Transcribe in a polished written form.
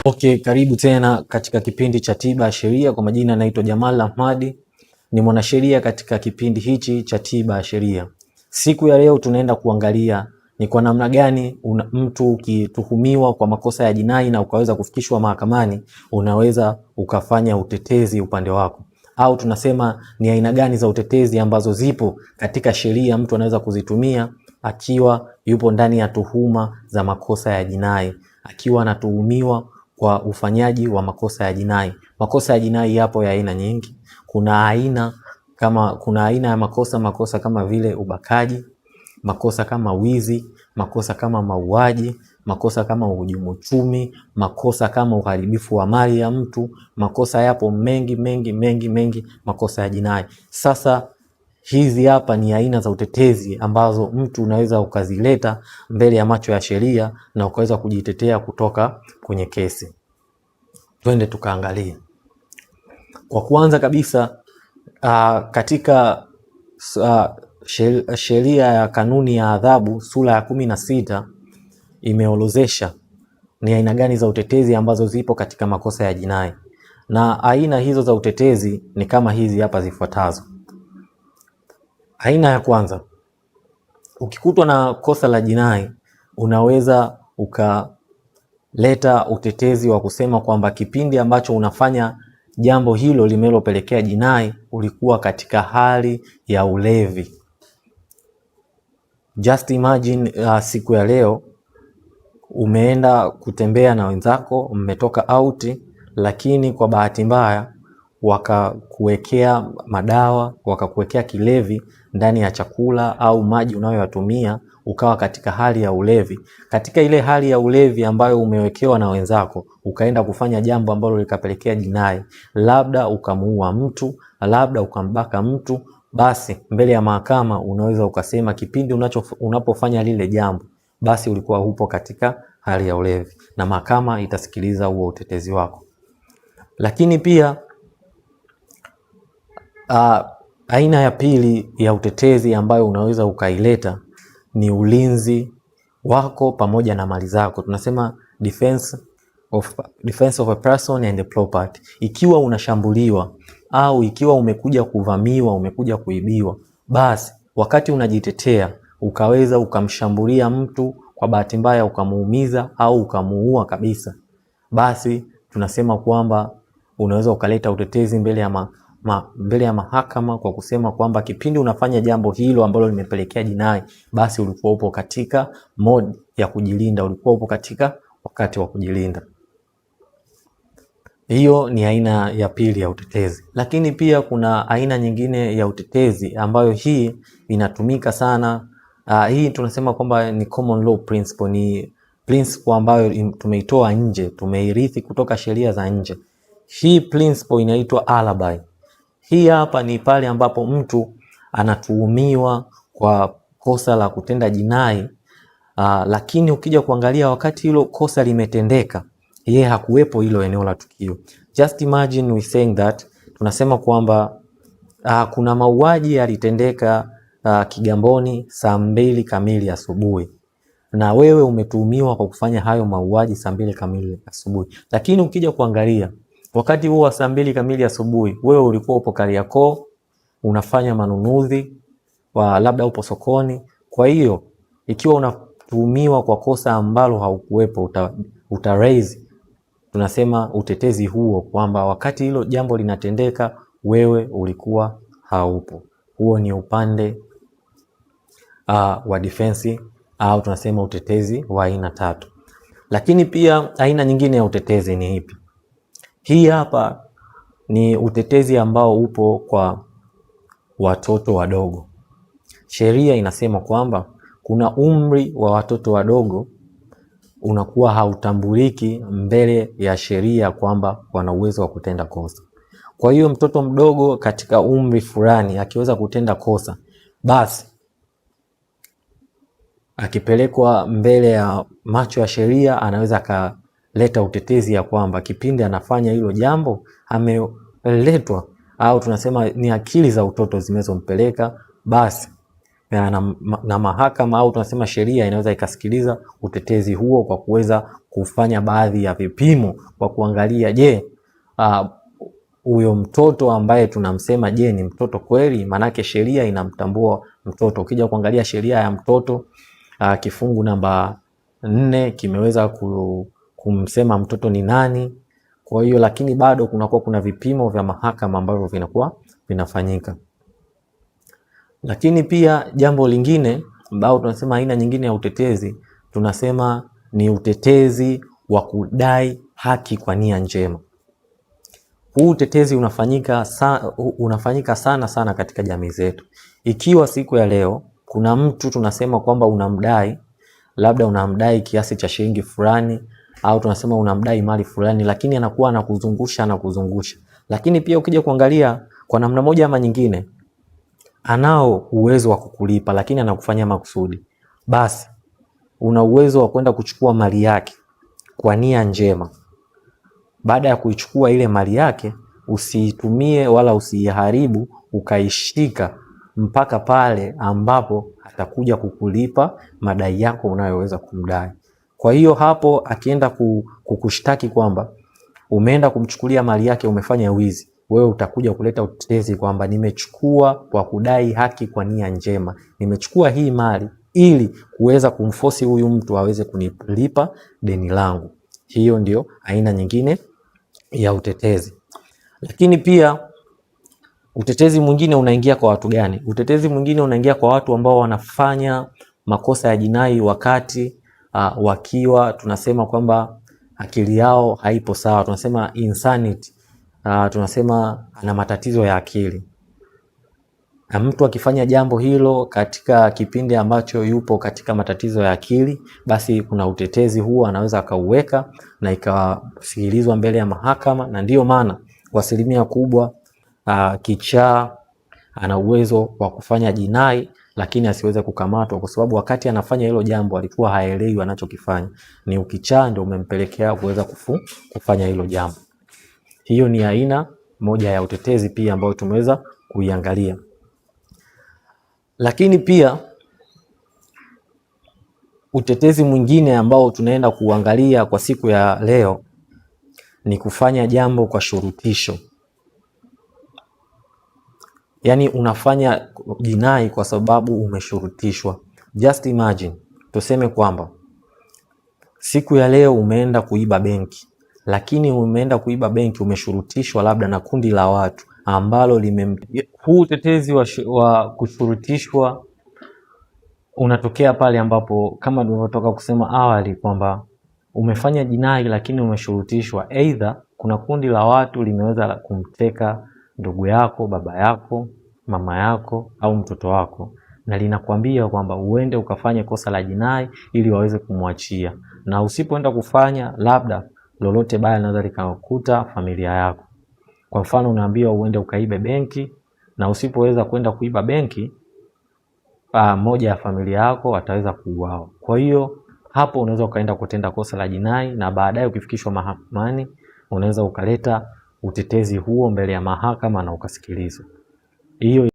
Okay, karibu tena katika kipindi cha Tiba ya Sheria. Kwa majina naitwa Jamal Ahmadi, ni mwanasheria katika kipindi hichi cha Tiba ya Sheria. Siku ya leo tunaenda kuangalia ni kwa namna gani mtu ukituhumiwa kwa makosa ya jinai na ukaweza kufikishwa mahakamani, unaweza ukafanya utetezi upande wako, au tunasema ni aina gani za utetezi ambazo zipo katika sheria mtu anaweza kuzitumia akiwa yupo ndani ya tuhuma za makosa ya jinai, akiwa anatuhumiwa kwa ufanyaji wa makosa ya jinai. Makosa ya jinai yapo ya aina nyingi. Kuna aina ya makosa kama vile ubakaji, makosa kama wizi, makosa kama mauaji, makosa kama uhujumu uchumi, makosa kama uharibifu wa mali ya mtu. Makosa yapo mengi makosa ya jinai. Sasa hizi hapa ni aina za utetezi ambazo mtu unaweza ukazileta mbele ya macho ya sheria na ukaweza kujitetea kutoka kwenye kesi. Twende tukaangalie. Kwa kwanza kabisa, katika sheria ya kanuni ya adhabu sura ya 16 imeorodhesha ni aina gani za utetezi ambazo zipo katika makosa ya jinai, na aina hizo za utetezi ni kama hizi hapa zifuatazo. Aina ya kwanza, ukikutwa na kosa la jinai, unaweza ukaleta utetezi wa kusema kwamba kipindi ambacho unafanya jambo hilo limelopelekea jinai ulikuwa katika hali ya ulevi. Just imagine, siku ya leo umeenda kutembea na wenzako, mmetoka out, lakini kwa bahati mbaya wakakuwekea madawa, wakakuwekea kilevi ndani ya chakula au maji unayoyatumia, ukawa katika hali ya ulevi. Katika ile hali ya ulevi ambayo umewekewa na wenzako, ukaenda kufanya jambo ambalo likapelekea jinai, labda ukamuua mtu, labda ukambaka mtu, basi mbele ya mahakama unaweza ukasema kipindi unapofanya lile jambo, basi ulikuwa upo katika hali ya ulevi, na mahakama itasikiliza huo utetezi wako. Lakini pia aina ya pili ya utetezi ambayo unaweza ukaileta ni ulinzi wako pamoja na mali zako. Tunasema defense of a person and the property. Ikiwa unashambuliwa au ikiwa umekuja kuvamiwa, umekuja kuibiwa, basi wakati unajitetea ukaweza ukamshambulia mtu, kwa bahati mbaya ukamuumiza au ukamuua kabisa, basi tunasema kwamba unaweza ukaleta utetezi mbele ya mahakama kwa kusema kwamba kipindi unafanya jambo hilo ambalo limepelekea jinai, basi ulikuwa upo katika mode ya kujilinda, ulikuwa upo katika wakati wa kujilinda. Hiyo ni aina ya pili ya utetezi. Lakini pia kuna aina nyingine ya utetezi ambayo hii inatumika sana. Hii tunasema kwamba ni common law principle, ni principle ambayo tumeitoa nje, tumeirithi kutoka sheria za nje. Hii principle inaitwa alibi. Hii hapa ni pale ambapo mtu anatuhumiwa kwa kosa la kutenda jinai, lakini ukija kuangalia wakati hilo kosa limetendeka, yeye hakuwepo hilo eneo la tukio. Just imagine we saying that, tunasema kwamba kuna mauaji yalitendeka Kigamboni saa 2 kamili asubuhi, na wewe umetuhumiwa kwa kufanya hayo mauaji saa 2 kamili asubuhi. Lakini ukija kuangalia wakati huo wa saa 2 kamili asubuhi, wewe ulikuwa upo Kariakoo unafanya manunuzi, labda upo sokoni. Kwa hiyo ikiwa unatuhumiwa kwa kosa ambalo haukuwepo, raise, tunasema utetezi huo kwamba wakati hilo jambo linatendeka wewe ulikuwa haupo. Huo ni upande wa defense, au tunasema utetezi wa aina 3. Lakini pia aina nyingine ya utetezi ni ipi? Hii hapa ni utetezi ambao upo kwa watoto wadogo. Sheria inasema kwamba kuna umri wa watoto wadogo unakuwa hautambuliki mbele ya sheria kwamba wana uwezo wa kutenda kosa. Kwa hiyo mtoto mdogo katika umri fulani akiweza kutenda kosa, basi akipelekwa mbele ya macho ya sheria anaweza akaleta utetezi ya kwamba kipindi anafanya hilo jambo ameletwa, au tunasema ni akili za utoto zimezompeleka, basi na mahakama au tunasema sheria inaweza ikasikiliza utetezi huo kwa kuweza kufanya baadhi ya vipimo kwa kuangalia, je, huyo mtoto ambaye tunamsema, je, ni mtoto kweli? Manake sheria inamtambua mtoto. Ukija kuangalia sheria ya mtoto kifungu namba 4 kimeweza kumsema mtoto ni nani. Kwa hiyo lakini bado kuna vipimo vya mahakama ambavyo vinakuwa vinafanyika. Lakini pia jambo lingine ambao tunasema aina nyingine ya utetezi, tunasema ni utetezi wa kudai haki kwa nia njema. Huu utetezi unafanyika sana katika jamii zetu. Ikiwa siku ya leo kuna mtu tunasema kwamba unamdai, labda unamdai kiasi cha shilingi fulani, au tunasema unamdai mali fulani, lakini anakuwa anakuzungusha. Lakini pia ukija kuangalia kwa namna moja ama nyingine anao uwezo wa kukulipa, lakini anakufanya makusudi, basi una uwezo wa kwenda kuchukua mali yake kwa nia njema. Baada ya kuichukua ile mali yake, usiitumie wala usiharibu, ukaishika mpaka pale ambapo atakuja kukulipa madai yako unayoweza kumdai. Kwa hiyo hapo akienda kukushtaki kwamba umeenda kumchukulia mali yake, umefanya wizi, wewe utakuja kuleta utetezi kwamba nimechukua kwa kudai haki kwa nia njema. Nimechukua hii mali ili kuweza kumforce huyu mtu aweze kunilipa deni langu. Hiyo ndio aina nyingine ya utetezi. Lakini pia utetezi mwingine unaingia kwa watu gani? Utetezi mwingine unaingia kwa watu ambao wanafanya makosa ya jinai wakati wakiwa tunasema kwamba akili yao haipo sawa, tunasema insanity, tunasema ana matatizo ya akili. Na mtu akifanya jambo hilo katika kipindi ambacho yupo katika matatizo ya akili, basi kuna utetezi huo anaweza akauweka na ikasikilizwa mbele ya mahakama. Na ndiyo maana kwa asilimia kubwa kichaa ana uwezo wa kufanya jinai lakini asiweze kukamatwa, kwa sababu wakati anafanya hilo jambo alikuwa haelewi anachokifanya. Ni ukichaa ndio umempelekea kuweza kufanya hilo jambo. Hiyo ni aina moja ya utetezi pia ambayo tumeweza kuiangalia. Lakini pia utetezi mwingine ambao tunaenda kuangalia kwa siku ya leo ni kufanya jambo kwa shurutisho. Yaani unafanya jinai kwa sababu umeshurutishwa. Just imagine, tuseme kwamba siku ya leo umeenda kuiba benki, lakini umeenda kuiba benki umeshurutishwa labda na kundi la watu ambalo huu utetezi wa kushurutishwa unatokea pale ambapo kama tulivyotoka kusema awali kwamba umefanya jinai lakini umeshurutishwa. Either kuna kundi la watu limeweza kumteka ndugu yako, baba yako, mama yako au mtoto wako, na linakwambia kwamba uende ukafanye kosa la jinai ili waweze kumwachia, na usipoenda kufanya labda lolote baya linaweza likakuta familia yako. Kwa mfano unaambiwa uende ukaibe benki, na usipoweza kwenda kuiba benki, moja ya familia yako wataweza kuuawa. Kwa hiyo hapo unaweza ukaenda kutenda kosa la jinai, na baadaye ukifikishwa mahakamani unaweza ukaleta utetezi huo mbele ya mahakama na ukasikilizwa. Hiyo